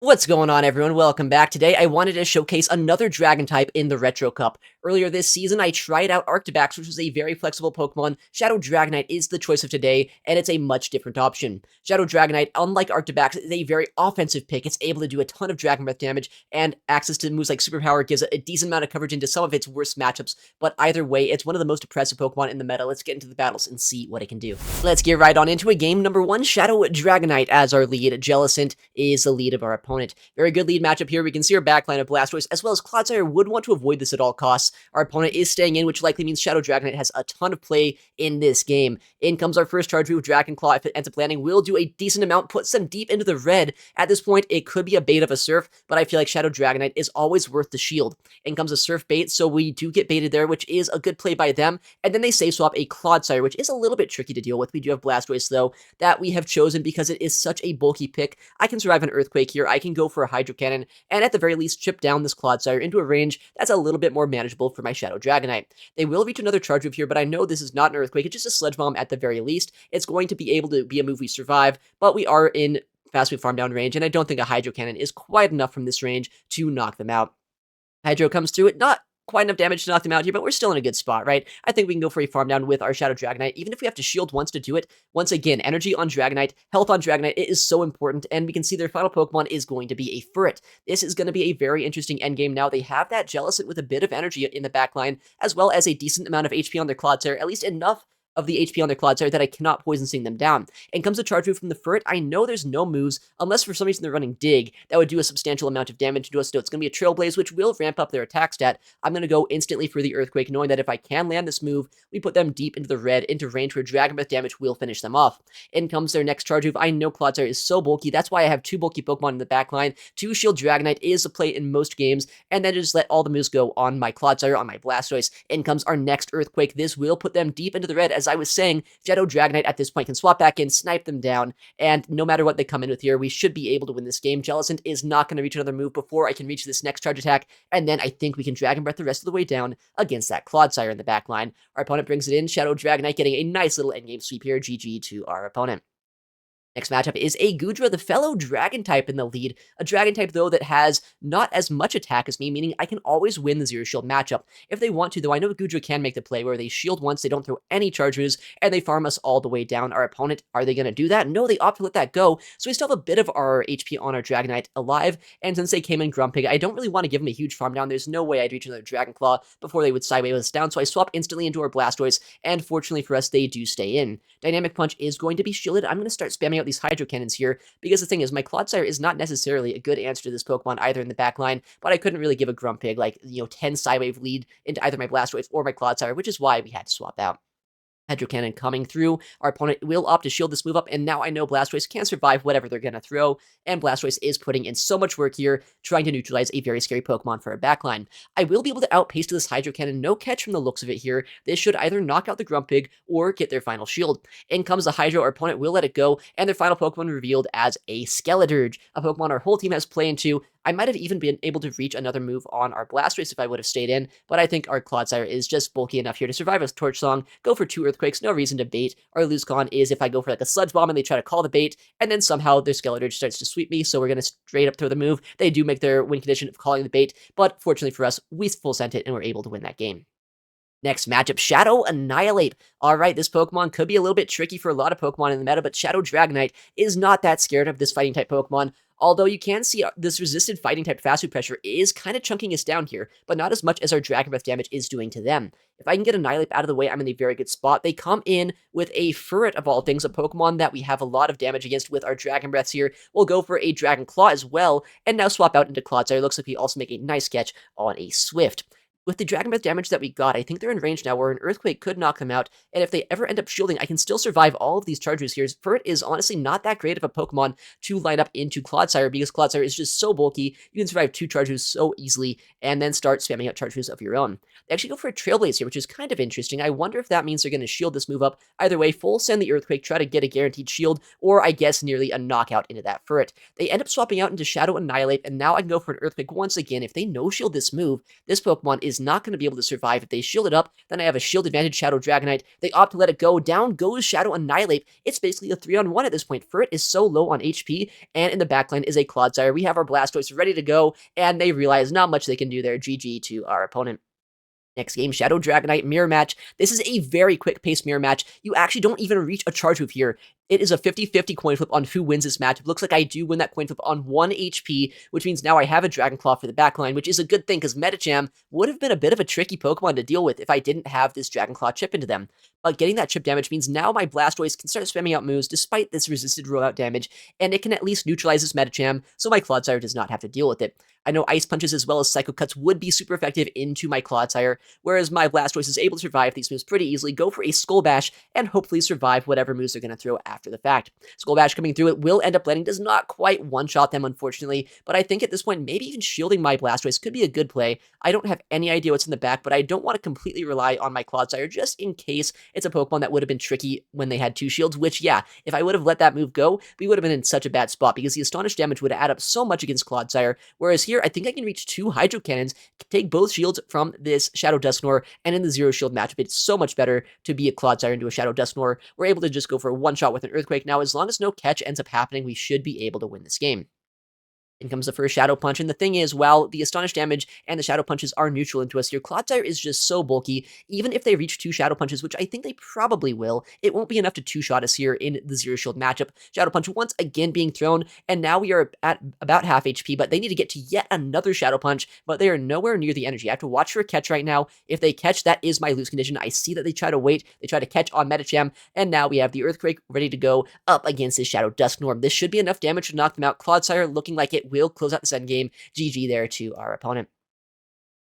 What's going on, everyone? Welcome back. Today, I wanted to showcase another Dragon type in the Retro Cup. Earlier this season, I tried out Arctibax, which was a very flexible Pokemon. Shadow Dragonite is the choice of today, and it's a much different option. Shadow Dragonite, unlike Arctibax, is a very offensive pick. It's able to do a ton of Dragon Breath damage, and access to moves like Superpower gives it a decent amount of coverage into some of its worst matchups. But either way, it's one of the most oppressive Pokemon in the meta. Let's get into the battles and see what it can do. Let's get right on into it. Game number one, Shadow Dragonite as our lead. Jellicent is the lead of our opponent. Very good lead matchup here. We can see our backline of Blastoise as well as Clodsire would want to avoid this at all costs. Our opponent is staying in, which likely means Shadow Dragonite has a ton of play in this game. In comes our first charge move, Dragon Claw. If it ends up landing, will do a decent amount, puts them deep into the red. At this point, it could be a bait of a Surf, but I feel like Shadow Dragonite is always worth the shield. In comes a Surf bait, so we do get baited there, which is a good play by them. And then they save swap a Clodsire, which is a little bit tricky to deal with. We do have Blastoise, though, that we have chosen because it is such a bulky pick. I can survive an Earthquake here. I can go for a Hydro Cannon, and at the very least chip down this Clodsire into a range that's a little bit more manageable for my Shadow Dragonite. They will reach another charge move here, but I know this is not an Earthquake, it's just a Sledge Bomb at the very least. It's going to be able to be a move we survive, but we are in fast move farm down range, and I don't think a Hydro Cannon is quite enough from this range to knock them out. Hydro comes through it, not quite enough damage to knock them out here, but we're still in a good spot, right? I think we can go for a farm down with our Shadow Dragonite, even if we have to shield once to do it. Once again, energy on Dragonite, health on Dragonite, it is so important, and we can see their final Pokemon is going to be a Furret. This is going to be a very interesting endgame now. They have that Jellicent with a bit of energy in the backline, as well as a decent amount of HP on their Clodsire, at least enough of the HP on their Clodsire that I cannot Poison Sting them down. And comes a charge move from the Furret. I know there's no moves, unless for some reason they're running Dig, that would do a substantial amount of damage to us. So it's going to be a Trailblaze, which will ramp up their attack stat. I'm going to go instantly for the Earthquake, knowing that if I can land this move, we put them deep into the red, into range where Dragon Breath damage will finish them off. In comes their next charge move. I know Clodsire is so bulky. That's why I have two bulky Pokemon in the backline. Two Shield Dragonite is a play in most games, and then just let all the moves go on my Clodsire, on my Blastoise. In comes our next Earthquake. This will put them deep into the red. As I was saying, Shadow Dragonite at this point can swap back in, snipe them down, and no matter what they come in with here, we should be able to win this game. Jellicent is not going to reach another move before I can reach this next charge attack, and then I think we can Dragon Breath the rest of the way down against that Clodsire in the back line. Our opponent brings it in, Shadow Dragonite getting a nice little endgame sweep here, GG to our opponent. Next matchup is a Goodra, the fellow Dragon type in the lead. A Dragon type, though, that has not as much attack as me, meaning I can always win the Zero Shield matchup. If they want to, though, I know Goodra can make the play where they shield once, they don't throw any charges, and they farm us all the way down. Our opponent, are they going to do that? No, they opt to let that go, so we still have a bit of our HP on our Dragonite alive, and since they came in Grumpig, I don't really want to give them a huge farm down. There's no way I'd reach another Dragon Claw before they would sideways us down, so I swap instantly into our Blastoise, and fortunately for us, they do stay in. Dynamic Punch is going to be shielded. I'm going to start spamming out these Hydro Cannons here, because the thing is, my Clodsire is not necessarily a good answer to this Pokemon either in the backline, but I couldn't really give a Grumpig, like, 10 Sidewave lead into either my Blastoise or my Clodsire, which is why we had to swap out. Hydro Cannon coming through. Our opponent will opt to shield this move up, and now I know Blastoise can survive whatever they're going to throw, and Blastoise is putting in so much work here, trying to neutralize a very scary Pokemon for our backline. I will be able to outpace this Hydro Cannon, no catch from the looks of it here. This should either knock out the Grumpig or get their final shield. In comes the Hydro, our opponent will let it go, and their final Pokemon revealed as a Skeledirge, a Pokemon our whole team has play into. I might have even been able to reach another move on our Blastoise if I would have stayed in, but I think our Clodsire is just bulky enough here to survive a Torch Song, go for 2 Earthquakes, no reason to bait. Our lose con is if I go for like a Sludge Bomb and they try to call the bait, and then somehow their Skeledirge starts to sweep me, so we're going to straight up throw the move. They do make their win condition of calling the bait, but fortunately for us, we full sent it and we're able to win that game. Next matchup, Shadow Annihilate. Alright, this Pokemon could be a little bit tricky for a lot of Pokemon in the meta, but Shadow Dragonite is not that scared of this fighting type Pokemon. Although you can see this resisted fighting type fast food pressure is kind of chunking us down here, but not as much as our Dragon Breath damage is doing to them. If I can get Annihilate out of the way, I'm in a very good spot. They come in with a Furret of all things, a Pokemon that we have a lot of damage against with our Dragon Breaths here. We'll go for a Dragon Claw as well, and now swap out into Clodsire. Looks like we also make a nice catch on a Swift. With the Dragon Breath damage that we got, I think they're in range now where an Earthquake could knock them out, and if they ever end up shielding, I can still survive all of these charges here. Furret is honestly not that great of a Pokemon to line up into Clodsire, because Clodsire is just so bulky, you can survive 2 charges so easily, and then start spamming out charges of your own. They actually go for a Trailblaze here, which is kind of interesting. I wonder if that means they're going to shield this move up. Either way, full send the Earthquake, try to get a guaranteed shield, or I guess nearly a knockout into that Furret. They end up swapping out into Shadow Annihilate, and now I can go for an Earthquake once again. If they no-shield this move, this Pokemon is not going to be able to survive. If they shield it up, then I have a shield advantage Shadow Dragonite. They opt to let it go. Down goes Shadow Annihilate. It's basically a 3-on-1 at this point. Furret is so low on HP, and in the backline is a Clodsire. We have our Blastoise ready to go, and they realize not much they can do there. GG to our opponent. Next game, Shadow Dragonite Mirror Match. This is a very quick-paced mirror match. You actually don't even reach a charge move here. It is a 50-50 coin flip on who wins this match. It looks like I do win that coin flip on 1 HP, which means now I have a Dragon Claw for the backline, which is a good thing because Medicham would have been a bit of a tricky Pokemon to deal with if I didn't have this Dragon Claw chip into them. But getting that chip damage means now my Blastoise can start spamming out moves despite this resisted rollout damage, and it can at least neutralize this Medicham, so my Clodsire does not have to deal with it. I know Ice Punches as well as Psycho Cuts would be super effective into my Clodsire, whereas my Blastoise is able to survive these moves pretty easily, go for a Skull Bash, and hopefully survive whatever moves they're going to throw after the fact. Skull Bash coming through, it will end up landing, does not quite one-shot them, unfortunately, but I think at this point, maybe even shielding my Blastoise could be a good play. I don't have any idea what's in the back, but I don't want to completely rely on my Clodsire just in case it's a Pokemon that would have been tricky when they had 2 shields, which, yeah, if I would have let that move go, we would have been in such a bad spot because the Astonish damage would add up so much against Clodsire, whereas here, I think I can reach 2 Hydro Cannons, take both shields from this Shadow Dusknoir, and in the Zero Shield matchup, it's so much better to be a Clodsire into a Shadow Dusknoir. We're able to just go for a one-shot with an Earthquake. Now, as long as no catch ends up happening, we should be able to win this game. In comes the first Shadow Punch, and the thing is, while the Astonish damage and the Shadow Punches are neutral into us here, Clodsire is just so bulky, even if they reach 2 Shadow Punches, which I think they probably will, it won't be enough to 2-shot us here in the Zero Shield matchup. Shadow Punch once again being thrown, and now we are at about half HP, but they need to get to yet another Shadow Punch, but they are nowhere near the energy. I have to watch for a catch right now. If they catch, that is my lose condition. I see that they try to wait, they try to catch on Medicham, and now we have the Earthquake ready to go up against this Shadow Dusknoir. This should be enough damage to knock them out. Clodsire looking like it will close out this endgame. GG there to our opponent.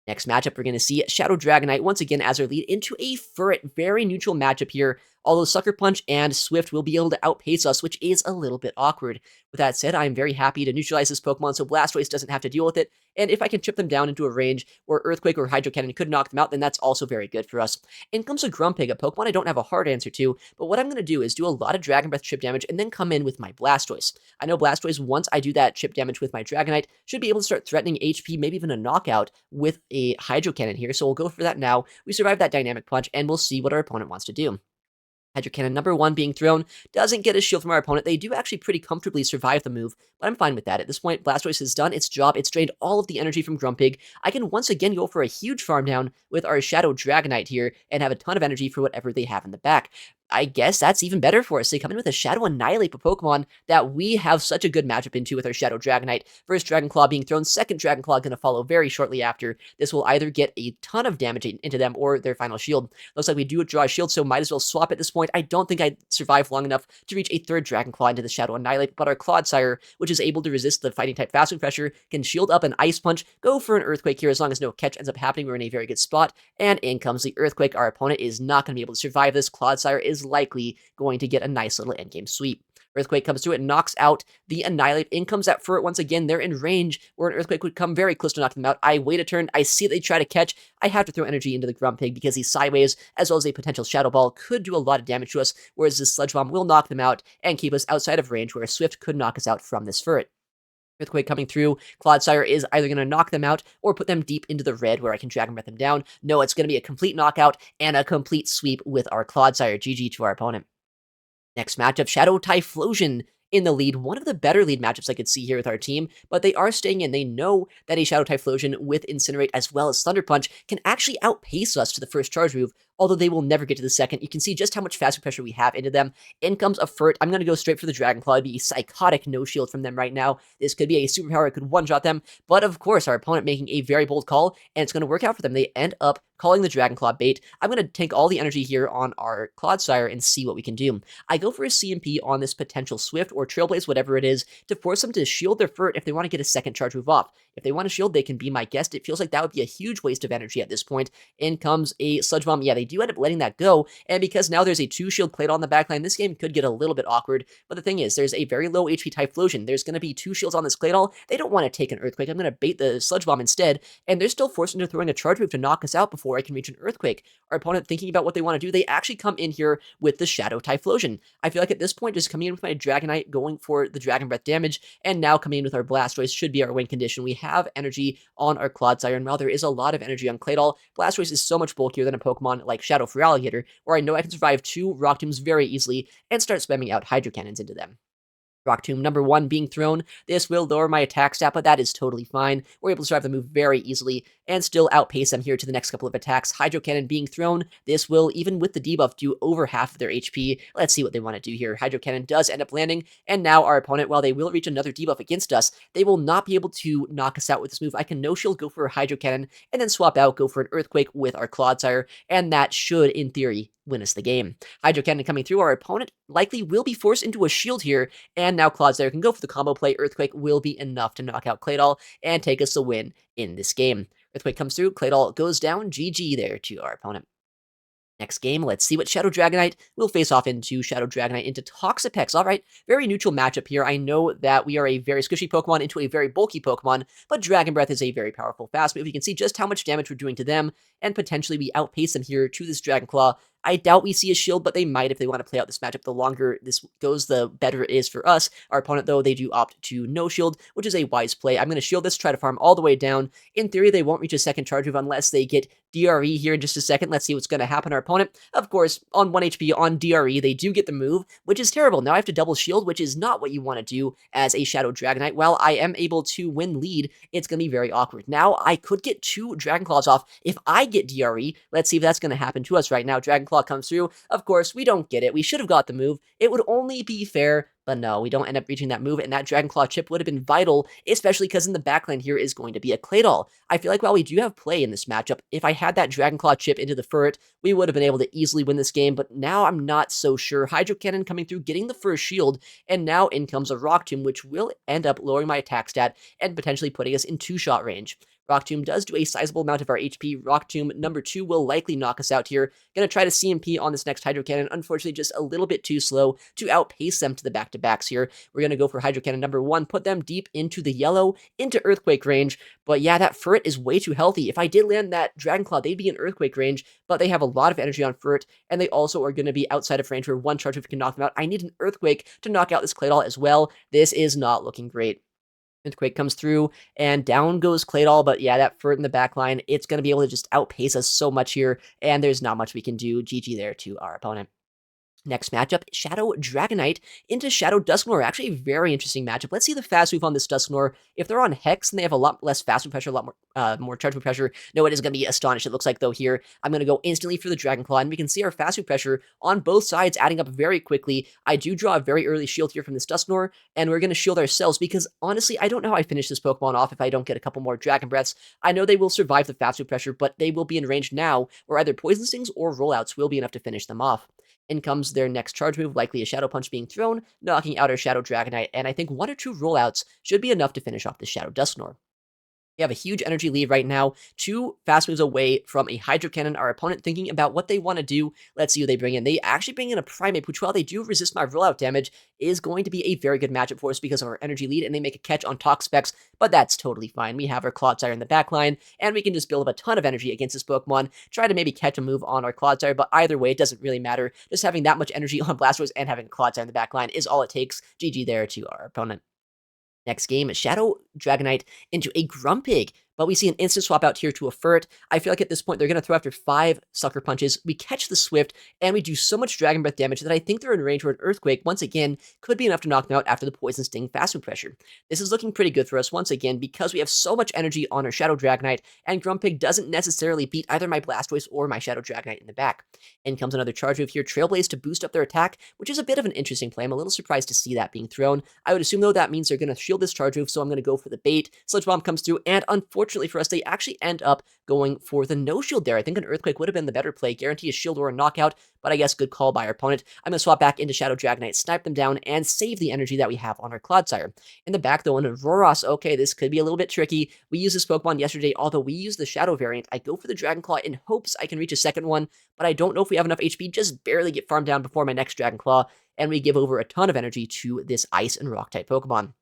Next matchup, we're going to see Shadow Dragonite once again as our lead into a Furret. Very neutral matchup here, although Sucker Punch and Swift will be able to outpace us, which is a little bit awkward. With that said, I'm very happy to neutralize this Pokemon so Blastoise doesn't have to deal with it, and if I can chip them down into a range where Earthquake or Hydro Cannon could knock them out, then that's also very good for us. In comes a Grumpig, a Pokemon I don't have a hard answer to, but what I'm going to do is do a lot of Dragon Breath chip damage and then come in with my Blastoise. I know Blastoise, once I do that chip damage with my Dragonite, should be able to start threatening HP, maybe even a knockout with a Hydro Cannon here, so we'll go for that now. We survive that Dynamic Punch, and we'll see what our opponent wants to do. Hydro Cannon number 1 being thrown doesn't get a shield from our opponent. They do actually pretty comfortably survive the move, but I'm fine with that. At this point, Blastoise has done its job. It's drained all of the energy from Grumpig. I can once again go for a huge farm down with our Shadow Dragonite here and have a ton of energy for whatever they have in the back. I guess that's even better for us. They come in with a Shadow Annihilate, a Pokemon that we have such a good matchup into with our Shadow Dragonite. First Dragon Claw being thrown, second Dragon Claw going to follow very shortly after. This will either get a ton of damage into them or their final shield. Looks like we do draw a shield, so might as well swap at this point. I don't think I'd survive long enough to reach a third Dragon Claw into the Shadow Annihilate, but our Clodsire, which is able to resist the Fighting type Fast Wind Pressure, can shield up an Ice Punch, go for an Earthquake here as long as no catch ends up happening. We're in a very good spot, and in comes the Earthquake. Our opponent is not going to be able to survive this. Clodsire is likely going to get a nice little endgame sweep. Earthquake comes through it, knocks out the Annihilate. In comes that Furret once again. They're in range where an Earthquake would come very close to knocking them out. I wait a turn. I see they try to catch. I have to throw energy into the Grumpig because he's sideways, as well as a potential Shadow Ball could do a lot of damage to us, whereas this Sludge Bomb will knock them out and keep us outside of range where a Swift could knock us out from this Furret. Earthquake coming through, Clodsire is either going to knock them out or put them deep into the red where I can Dragon Breath them down. No, it's going to be a complete knockout and a complete sweep with our Clodsire. GG to our opponent. Next matchup, Shadow Typhlosion in the lead. One of the better lead matchups I could see here with our team, but they are staying in. They know that a Shadow Typhlosion with Incinerate as well as Thunder Punch can actually outpace us to the first charge move, although they will never get to the second. You can see just how much faster pressure we have into them. In comes a Furret. I'm going to go straight for the Dragon Claw. It'd be a psychotic no shield from them right now. This could be a superpower. It could one-shot them, but of course, our opponent making a very bold call, and it's going to work out for them. They end up calling the Dragon Claw bait. I'm going to take all the energy here on our Clodsire and see what we can do. I go for a CMP on this potential Swift or Trailblaze, whatever it is, to force them to shield their Furret if they want to get a second charge move off. If they want to shield, they can be my guest. It feels like that would be a huge waste of energy at this point. In comes a Sludge Bomb. Yeah, they do end up letting that go, and because now there's a 2-shield Claydol on the backline, this game could get a little bit awkward, but the thing is, there's a very low HP Typhlosion. There's going to be 2 shields on this Claydol. They don't want to take an Earthquake. I'm going to bait the Sludge Bomb instead, and they're still forced into throwing a Charge Move to knock us out before I can reach an Earthquake. Our opponent, thinking about what they want to do, they actually come in here with the Shadow Typhlosion. I feel like at this point, just coming in with my Dragonite, going for the Dragon Breath damage, and now coming in with our Blastoise should be our win condition. We have energy on our Clodsire, and while there is a lot of energy on Claydol, Blastoise is so much bulkier than a Pokemon like Shadow Feraligatr, where I know I can survive 2 Rock Tombs very easily and start spamming out Hydro Cannons into them. Rock Tomb number 1 being thrown. This will lower my attack stat, but that is totally fine. We're able to survive the move very easily and still outpace them here to the next couple of attacks. Hydro Cannon being thrown. This will, even with the debuff, do over half of their HP. Let's see what they want to do here. Hydro Cannon does end up landing, and now our opponent, while they will reach another debuff against us, they will not be able to knock us out with this move. I can no-shield, go for a Hydro Cannon, and then swap out, go for an Earthquake with our Clodsire, and that should, in theory, win us the game. Hydro Cannon coming through, our opponent likely will be forced into a shield here, and now Clodsire can go for the combo play. Earthquake will be enough to knock out Claydol and take us the win in this game. Earthquake comes through, Claydol goes down, GG there to our opponent. Next game, let's see what Shadow Dragonite will face off into. Shadow Dragonite into Toxapex. All right, very neutral matchup here. I know that we are a very squishy Pokemon into a very bulky Pokemon, but Dragon Breath is a very powerful fast move. You can see just how much damage we're doing to them, and potentially we outpace them here to this Dragon Claw. I doubt we see a shield, but they might if they want to play out this matchup. The longer this goes, the better it is for us. Our opponent, though, they do opt to no shield, which is a wise play. I'm going to shield this, try to farm all the way down. In theory, they won't reach a second charge move unless they get DRE here in just a second. Let's see what's going to happen. Our opponent, of course, on 1 HP on DRE, they do get the move, which is terrible. Now I have to double shield, which is not what you want to do as a Shadow Dragonite. While I am able to win lead, it's going to be very awkward. Now I could get 2 Dragon Claws off if I get DRE. Let's see if that's going to happen to us right now. Dragon Claw comes through. Of course, we don't get it. We should have got the move. It would only be fair, but no, we don't end up reaching that move, and that Dragon Claw chip would have been vital, especially because in the backline here is going to be a Claydol. I feel like while we do have play in this matchup, if I had that Dragon Claw chip into the Furret, we would have been able to easily win this game, but now I'm not so sure. Hydro Cannon coming through, getting the first shield, and now in comes a Rock Tomb, which will end up lowering my attack stat and potentially putting us in 2-shot range. Rock Tomb does do a sizable amount of our HP. Rock Tomb number 2 will likely knock us out here. Gonna try to CMP on this next Hydro Cannon. Unfortunately, just a little bit too slow to outpace them to the back-to-backs here. We're gonna go for Hydro Cannon number 1, put them deep into the yellow, into Earthquake range. But yeah, that Furret is way too healthy. If I did land that Dragon Claw, they'd be in Earthquake range, but they have a lot of energy on Furret, and they also are gonna be outside of range where 1 charge move can knock them out. I need an Earthquake to knock out this Claydol as well. This is not looking great. Earthquake comes through, and down goes Claydol, but yeah, that Furret in the back line, it's going to be able to just outpace us so much here, and there's not much we can do. GG there to our opponent. Next matchup, Shadow Dragonite into Shadow Dusknoir. Actually, a very interesting matchup. Let's see the fast move on this Dusknoir. If they're on Hex, then they have a lot less fast move pressure, a lot more charge move pressure. No, it is going to be Astonished, it looks like, though, here. I'm going to go instantly for the Dragon Claw, and we can see our fast move pressure on both sides adding up very quickly. I do draw a very early shield here from this Dusknoir, and we're going to shield ourselves because, honestly, I don't know how I finish this Pokemon off if I don't get a couple more Dragon Breaths. I know they will survive the fast move pressure, but they will be in range now where either Poison Stings or Rollouts will be enough to finish them off. In comes their next charge move, likely a Shadow Punch being thrown, knocking out our Shadow Dragonite, and I think 1 or 2 rollouts should be enough to finish off the Shadow Dusknoir. We have a huge energy lead right now, 2 fast moves away from a Hydro Cannon. Our opponent thinking about what they want to do. Let's see who they bring in. They actually bring in a Primeape, which while they do resist my rollout damage, is going to be a very good matchup for us because of our energy lead, and they make a catch on Toxapex, but that's totally fine. We have our Clodsire in the back line, and we can just build up a ton of energy against this Pokemon, try to maybe catch a move on our Clodsire, but either way, it doesn't really matter. Just having that much energy on Blastoise and having Clodsire in the back line is all it takes. GG there to our opponent. Next game, Shadow Dragonite into a Grumpig, but we see an instant swap out here to a Furret. I feel like at this point, they're going to throw after 5 Sucker Punches. We catch the Swift, and we do so much Dragon Breath damage that I think they're in range where an Earthquake, once again, could be enough to knock them out after the Poison Sting fast move pressure. This is looking pretty good for us once again because we have so much energy on our Shadow Dragonite, and Grumpig doesn't necessarily beat either my Blastoise or my Shadow Dragonite in the back. In comes another charge move here, Trailblaze to boost up their attack, which is a bit of an interesting play. I'm a little surprised to see that being thrown. I would assume, though, that means they're going to shield this charge move, so I'm going to go for the bait. Sludge Bomb comes through, and unfortunately, unfortunately for us, they actually end up going for the no shield there. I think an Earthquake would have been the better play, guarantee a shield or a knockout, but I guess good call by our opponent. I'm going to swap back into Shadow Dragonite, snipe them down, and save the energy that we have on our Clodsire. In the back, though, in Auroras, okay, this could be a little bit tricky. We used this Pokemon yesterday, although we use the Shadow variant. I go for the Dragon Claw in hopes I can reach a second one, but I don't know if we have enough HP, just barely get farmed down before my next Dragon Claw, and we give over a ton of energy to this Ice and Rock type Pokemon.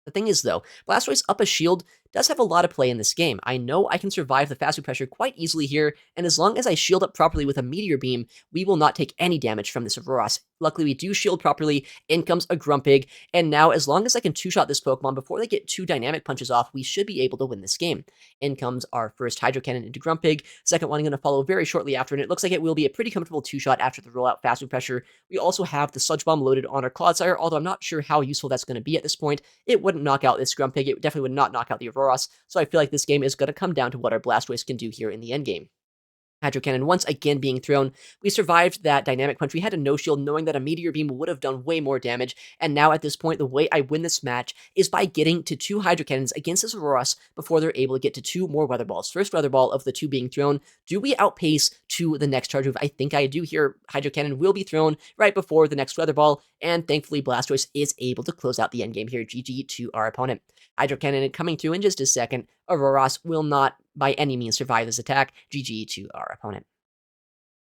The thing is, though, Blastoise up a shield does have a lot of play in this game. I know I can survive the fast food pressure quite easily here, and as long as I shield up properly with a Meteor Beam, we will not take any damage from this Auroras. Luckily, we do shield properly, in comes a Grumpig, and now as long as I can two-shot this Pokemon before they get 2 Dynamic Punches off, we should be able to win this game. In comes our first Hydro Cannon into Grumpig, second one going to follow very shortly after, and it looks like it will be a pretty comfortable two-shot after the rollout fast food pressure. We also have the Sludge Bomb loaded on our Clodsire, although I'm not sure how useful that's going to be at this point. It wouldn't knock out this Grumpig, it definitely would not knock out the Auroras, so I feel like this game is going to come down to what our Blastoise can do here in the endgame. Hydro Cannon once again being thrown. We survived that Dynamic Punch. We had a no-shield knowing that a Meteor Beam would have done way more damage, and now at this point, the way I win this match is by getting to 2 Hydro Cannons against this Auroras before they're able to get to 2 more Weather Balls. First Weather Ball of the 2 being thrown. Do we outpace to the next charge move? I think I do here. Hydro Cannon will be thrown right before the next Weather Ball, and thankfully Blastoise is able to close out the endgame here. GG to our opponent. Hydro Cannon coming through in just a second. Auroras will not by any means survive this attack. GG to our opponent.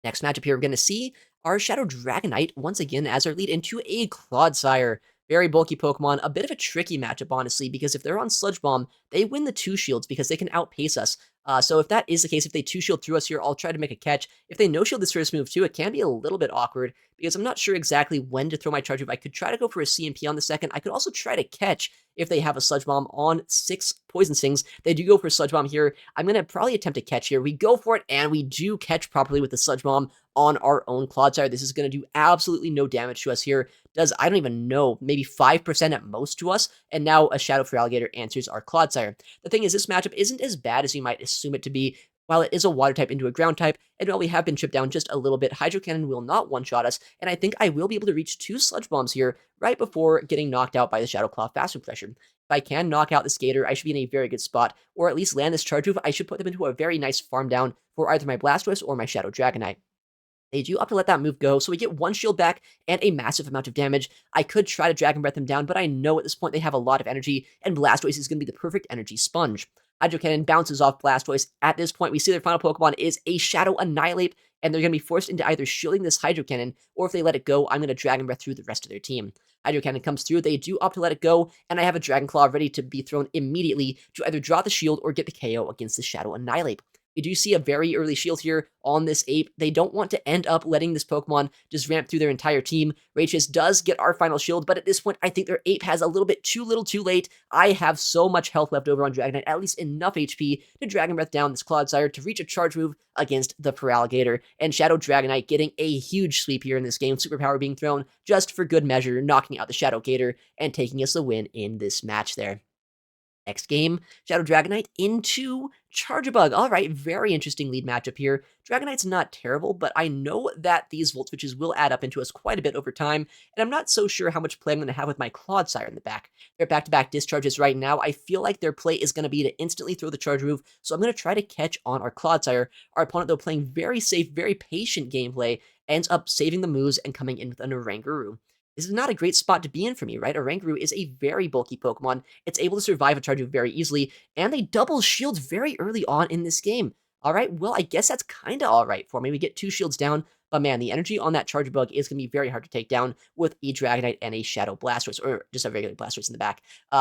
Next matchup here, we're going to see our Shadow Dragonite once again as our lead into a Clodsire. Very bulky Pokemon, a bit of a tricky matchup, honestly, because if they're on Sludge Bomb, they win the 2 shields because they can outpace us. So if that is the case, if they 2 shield through us here, I'll try to make a catch. If they no shield this first move too, it can be a little bit awkward because I'm not sure exactly when to throw my charge move. I could try to go for a CMP on the second. I could also try to catch if they have a Sludge Bomb on 6 Poison Stings. They do go for a Sludge Bomb here. I'm going to probably attempt to catch here. We go for it, and we do catch properly with the Sludge Bomb on our own Clodsire. This is going to do absolutely no damage to us here. Does, I don't even know, maybe 5% at most to us, and now a Shadow Feraligatr answers our Clodsire. The thing is, this matchup isn't as bad as you might assume it to be. While it is a water type into a ground type, and while we have been chipped down just a little bit, Hydro Cannon will not one-shot us, and I think I will be able to reach 2 Sludge Bombs here right before getting knocked out by the Shadow Claw fast food pressure. If I can knock out the Skater, I should be in a very good spot, or at least land this charge move. I should put them into a very nice farm down for either my Blastoise or my Shadow Dragonite. They do opt to let that move go, so we get 1 shield back and a massive amount of damage. I could try to Dragon Breath them down, but I know at this point they have a lot of energy, and Blastoise is going to be the perfect energy sponge. Hydro Cannon bounces off Blastoise. At this point, we see their final Pokemon is a Shadow Annihilate, and they're going to be forced into either shielding this Hydro Cannon, or if they let it go, I'm going to Dragon Breath through the rest of their team. Hydro Cannon comes through, they do opt to let it go, and I have a Dragon Claw ready to be thrown immediately to either draw the shield or get the KO against the Shadow Annihilate. We do see a very early shield here on this ape. They don't want to end up letting this Pokemon just ramp through their entire team. Rachis does get our final shield, but at this point, I think their ape has a little bit too little too late. I have so much health left over on Dragonite, at least enough HP to Dragon Breath down this Clodsire to reach a charge move against the Feraligatr. And Shadow Dragonite getting a huge sweep here in this game. Superpower being thrown just for good measure, knocking out the Shadow Gator and taking us the win in this match there. Next game, Shadow Dragonite into Charjabug. All right, very interesting lead matchup here. Dragonite's not terrible, but I know that these Volt Switches will add up into us quite a bit over time, and I'm not so sure how much play I'm going to have with my Clodsire in the back. They're back-to-back discharges right now. I feel like their play is going to be to instantly throw the charge move, so I'm going to try to catch on our Clodsire. Our opponent, though, playing very safe, very patient gameplay, ends up saving the moves and coming in with an Oranguru. This is not a great spot to be in for me, right? Oranguru is a very bulky Pokemon. It's able to survive a charge move very easily, and they double shields very early on in this game. All right, well, I guess that's kind of all right for me. We get 2 shields down, but man, the energy on that Charge Bug is going to be very hard to take down with a Dragonite and a Shadow Blastoise, or just a regular Blastoise in the back.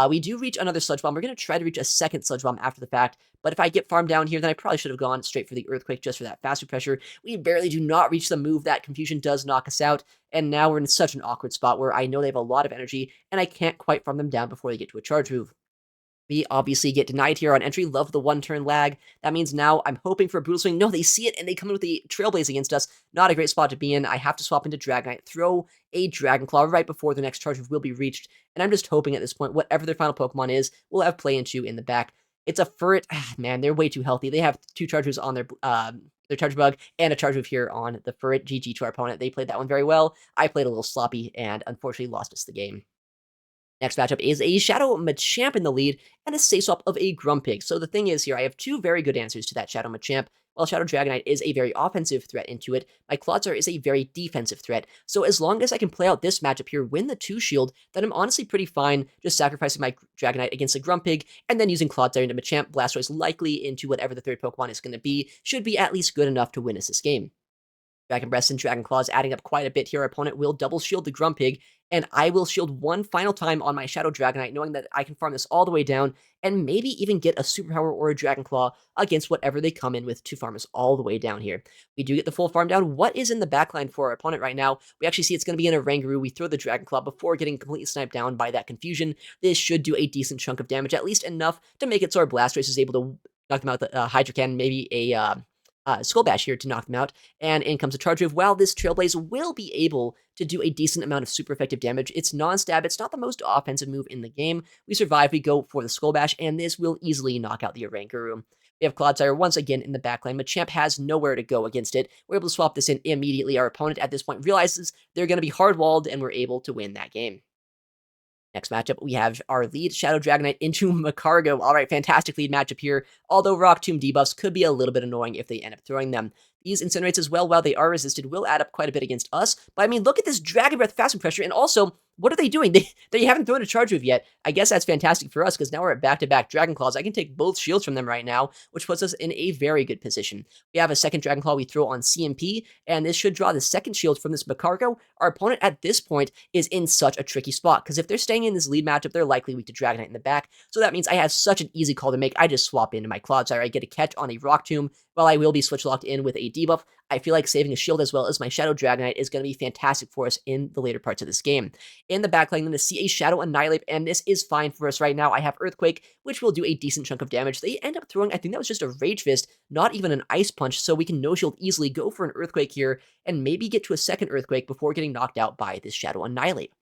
We do reach another Sludge Bomb. We're going to try to reach a second Sludge Bomb after the fact, but if I get farmed down here, then I probably should have gone straight for the Earthquake just for that faster pressure. We barely do not reach the move. That Confusion does knock us out, and now we're in such an awkward spot where I know they have a lot of energy, and I can't quite farm them down before they get to a charge move. We obviously get denied here on entry. Love the 1-turn lag. That means now I'm hoping for a Brutal Swing. No, they see it, and they come in with the Trailblaze against us. Not a great spot to be in. I have to swap into Dragonite, throw a Dragon Claw right before the next charge move will be reached, and I'm just hoping at this point, whatever their final Pokemon is, we'll have play into in the back. It's a Furret. Man, they're way too healthy. They have 2 charge moves on their Charge Bug and a charge move here on the Furret. GG to our opponent. They played that one very well. I played a little sloppy and unfortunately lost us the game. Next matchup is a Shadow Machamp in the lead and a Sace-Swap of a Grumpig. So the thing is here, I have two very good answers to that Shadow Machamp. While Shadow Dragonite is a very offensive threat into it, my Clodsire is a very defensive threat. So as long as I can play out this matchup here, win the 2-shield, then I'm honestly pretty fine just sacrificing my Dragonite against the Grumpig, and then using Clodsire into Machamp. Blastoise likely into whatever the third Pokemon is going to be, should be at least good enough to win us this game. Dragon Breath and Dragon Claws adding up quite a bit here. Our opponent will double shield the Grumpig, and I will shield one final time on my Shadow Dragonite, knowing that I can farm this all the way down, and maybe even get a Superpower or a Dragon Claw against whatever they come in with to farm us all the way down here. We do get the full farm down. What is in the backline for our opponent right now? We actually see it's going to be in a Rangaroo. We throw the Dragon Claw before getting completely sniped down by that confusion. This should do a decent chunk of damage, at least enough to make it so our Blastoise is able to knock them out with the Hydro Cannon, maybe a Skull Bash here to knock them out, and in comes a Charge Move. While this Trailblaze will be able to do a decent amount of super effective damage, it's non-stab, it's not the most offensive move in the game. We survive, we go for the Skull Bash, and this will easily knock out the Oranguru. We have Clodsire once again in the backline. Machamp has nowhere to go against it. We're able to swap this in immediately. Our opponent at this point realizes they're going to be hard-walled, and we're able to win that game. Next matchup, we have our lead Shadow Dragonite into Magcargo. All right, fantastic lead matchup here, although Rock Tomb debuffs could be a little bit annoying if they end up throwing them. These Incinerates as well, while they are resisted, will add up quite a bit against us. But I mean, look at this Dragon Breath Fasting Pressure, and also, what are they doing? They haven't thrown a Charge Move yet. I guess that's fantastic for us, because now we're at back-to-back Dragon Claws. I can take both shields from them right now, which puts us in a very good position. We have a second Dragon Claw we throw on CMP, and this should draw the second shield from this Magcargo. Our opponent at this point is in such a tricky spot, because if they're staying in this lead matchup, they're likely weak to Dragonite in the back, so that means I have such an easy call to make. I just swap into my Clodsire. I get a catch on a Rock Tomb, while I will be switch locked in with a debuff. I feel like saving a shield as well as my Shadow Dragonite is going to be fantastic for us in the later parts of this game. In the backline, I'm going to see a Shadow Annihilate, and this is fine for us right now. I have Earthquake, which will do a decent chunk of damage. They end up throwing, I think that was just a Rage Fist, not even an Ice Punch, so we can no-shield easily, go for an Earthquake here, and maybe get to a second Earthquake before getting knocked out by this Shadow Annihilate.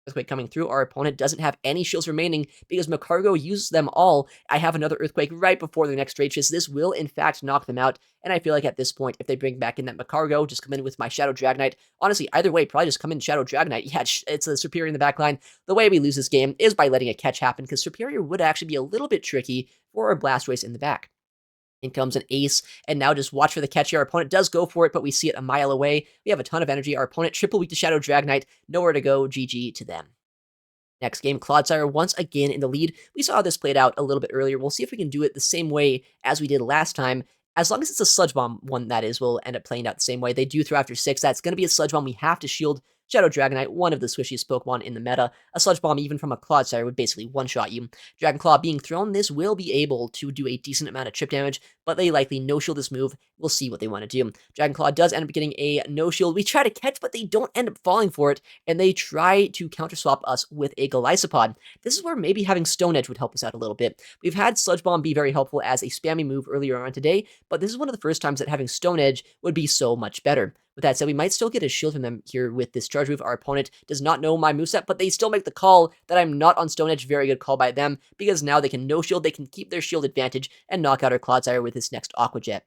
Earthquake coming through. Our opponent doesn't have any shields remaining because Magcargo uses them all. I have another Earthquake right before the next Rage Fist. This will, in fact, knock them out. And I feel like at this point, if they bring back in that Magcargo, just come in with my Shadow Dragonite. Honestly, either way, probably just come in Shadow Dragonite. Yeah, it's a Superior in the backline. The way we lose this game is by letting a catch happen, because Superior would actually be a little bit tricky for our Blastoise in the back. In comes an Ace, and now just watch for the catch here. Our opponent does go for it, but we see it a mile away. We have a ton of energy. Our opponent triple weak to Shadow Dragonite. Nowhere to go. GG to them. Next game, Clodsire once again in the lead. We saw this played out a little bit earlier. We'll see if we can do it the same way as we did last time. As long as it's a Sludge Bomb one, that is, we'll end up playing out the same way. They do throw after 6. That's going to be a Sludge Bomb. We have to shield Shadow Dragonite, one of the squishiest Pokemon in the meta. A Sludge Bomb, even from a Clodsire, would basically one-shot you. Dragon Claw being thrown, this will be able to do a decent amount of chip damage, but they likely no-shield this move. We'll see what they want to do. Dragon Claw does end up getting a no-shield. We try to catch, but they don't end up falling for it, and they try to counter-swap us with a Golisopod. This is where maybe having Stone Edge would help us out a little bit. We've had Sludge Bomb be very helpful as a spammy move earlier on today, but this is one of the first times that having Stone Edge would be so much better. With that said, we might still get a shield from them here with this Charge Move. Our opponent does not know my moveset, but they still make the call that I'm not on Stone Edge. Very good call by them, because now they can no-shield, they can keep their shield advantage, and knock out our Clodsire with this next Aqua Jet.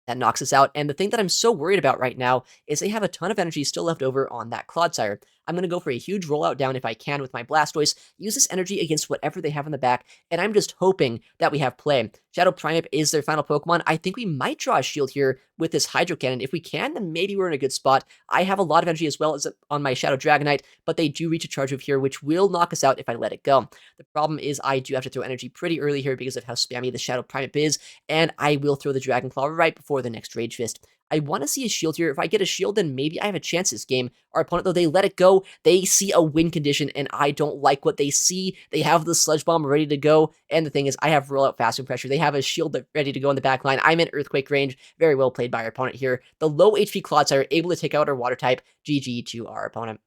That knocks us out, and the thing that I'm so worried about right now is they have a ton of energy still left over on that Clodsire. I'm going to go for a huge rollout down if I can with my Blastoise, use this energy against whatever they have in the back, and I'm just hoping that we have play. Shadow Primeape is their final Pokemon. I think we might draw a shield here with this Hydro Cannon. If we can, then maybe we're in a good spot. I have a lot of energy as well as on my Shadow Dragonite, but they do reach a Charge Move here, which will knock us out if I let it go. The problem is I do have to throw energy pretty early here because of how spammy the Shadow Primeape is, and I will throw the Dragon Claw right before the next Rage Fist. I want to see a shield here. If I get a shield, then maybe I have a chance this game. Our opponent, though, they let it go. They see a win condition, and I don't like what they see. They have the Sludge Bomb ready to go, and the thing is, I have Rollout Fasting Pressure. They have a shield ready to go in the back line. I'm in Earthquake range. Very well played by our opponent here. The low HP Clodsire able to take out our Water type. GG to our opponent.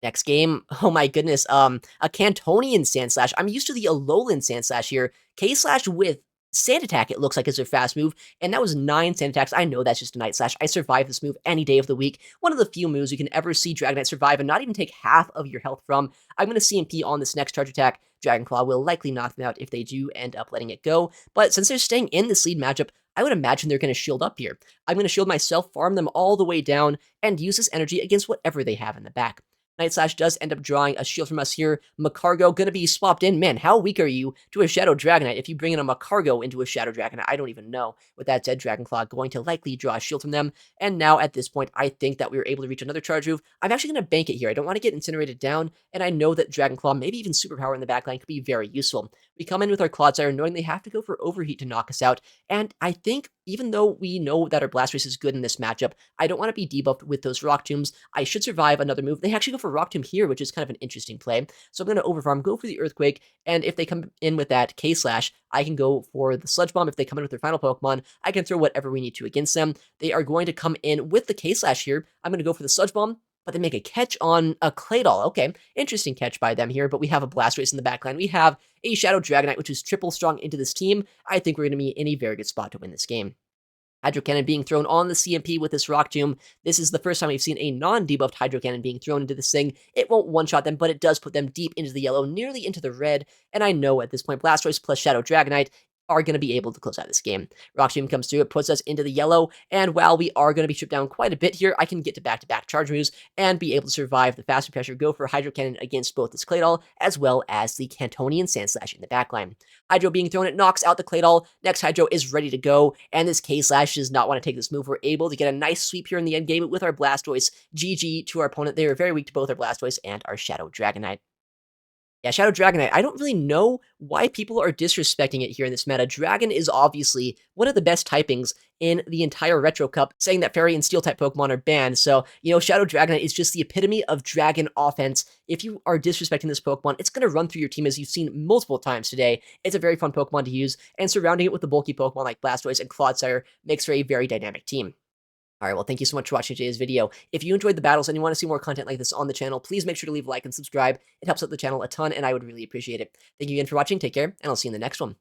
Next game, oh my goodness, a Cantonian Sandslash. I'm used to the Alolan Sandslash here. K-Slash with Sand Attack, it looks like, is their fast move, and that was 9 Sand Attacks. I know that's just a Night Slash. I survive this move any day of the week. One of the few moves you can ever see Dragonite survive and not even take half of your health from. I'm going to CMP on this next charge attack. Dragon Claw will likely knock them out if they do end up letting it go, but since they're staying in this lead matchup, I would imagine they're going to shield up here. I'm going to shield myself, farm them all the way down, and use this energy against whatever they have in the back. Night Slash does end up drawing a shield from us here. Macargo gonna be swapped in. Man, how weak are you to a Shadow Dragonite if you bring in a Macargo into a Shadow Dragonite? I don't even know. With that said, Dragonclaw going to likely draw a shield from them. And now at this point, I think that we were able to reach another charge move. I'm actually going to bank it here. I don't want to get incinerated down, and I know that Dragonclaw, maybe even Superpower in the backline, could be very useful. We come in with our Clodsire knowing they have to go for Overheat to knock us out, and I think even though we know that our Blastoise is good in this matchup, I don't want to be debuffed with those Rock Tombs. I should survive another move. They actually go for Rock Tomb here, which is kind of an interesting play. So I'm going to Overfarm, go for the Earthquake, and if they come in with that K-Slash, I can go for the Sludge Bomb. If they come in with their final Pokemon, I can throw whatever we need to against them. They are going to come in with the K-Slash here. I'm going to go for the Sludge Bomb, but they make a catch on a Claydol. Okay, interesting catch by them here, but we have a Blastoise in the backline. We have a Shadow Dragonite, which is triple strong into this team. I think we're going to be in a very good spot to win this game. Hydro Cannon being thrown on the CMP with this Rock Tomb. This is the first time we've seen a non-debuffed Hydro Cannon being thrown into this thing. It won't one-shot them, but it does put them deep into the yellow, nearly into the red, and I know at this point Blastoise plus Shadow Dragonite are going to be able to close out this game. Rock Tomb comes through, it puts us into the yellow, and while we are going to be stripped down quite a bit here, I can get to back-to-back charge moves and be able to survive the faster pressure, go for Hydro Cannon against both this Claydol, as well as the Cantonian Sandslash in the backline. Hydro being thrown, it knocks out the Claydol, next Hydro is ready to go, and this K-Slash does not want to take this move. We're able to get a nice sweep here in the end game with our Blastoise. GG to our opponent. They are very weak to both our Blastoise and our Shadow Dragonite. Yeah, Shadow Dragonite, I don't really know why people are disrespecting it here in this meta. Dragon is obviously one of the best typings in the entire Retro Cup, saying that Fairy and Steel-type Pokemon are banned. So, Shadow Dragonite is just the epitome of Dragon offense. If you are disrespecting this Pokemon, it's going to run through your team as you've seen multiple times today. It's a very fun Pokemon to use, and surrounding it with the bulky Pokemon like Blastoise and Clodsire makes for a very dynamic team. Alright, well, thank you so much for watching today's video. If you enjoyed the battles and you want to see more content like this on the channel, please make sure to leave a like and subscribe. It helps out the channel a ton, and I would really appreciate it. Thank you again for watching, take care, and I'll see you in the next one.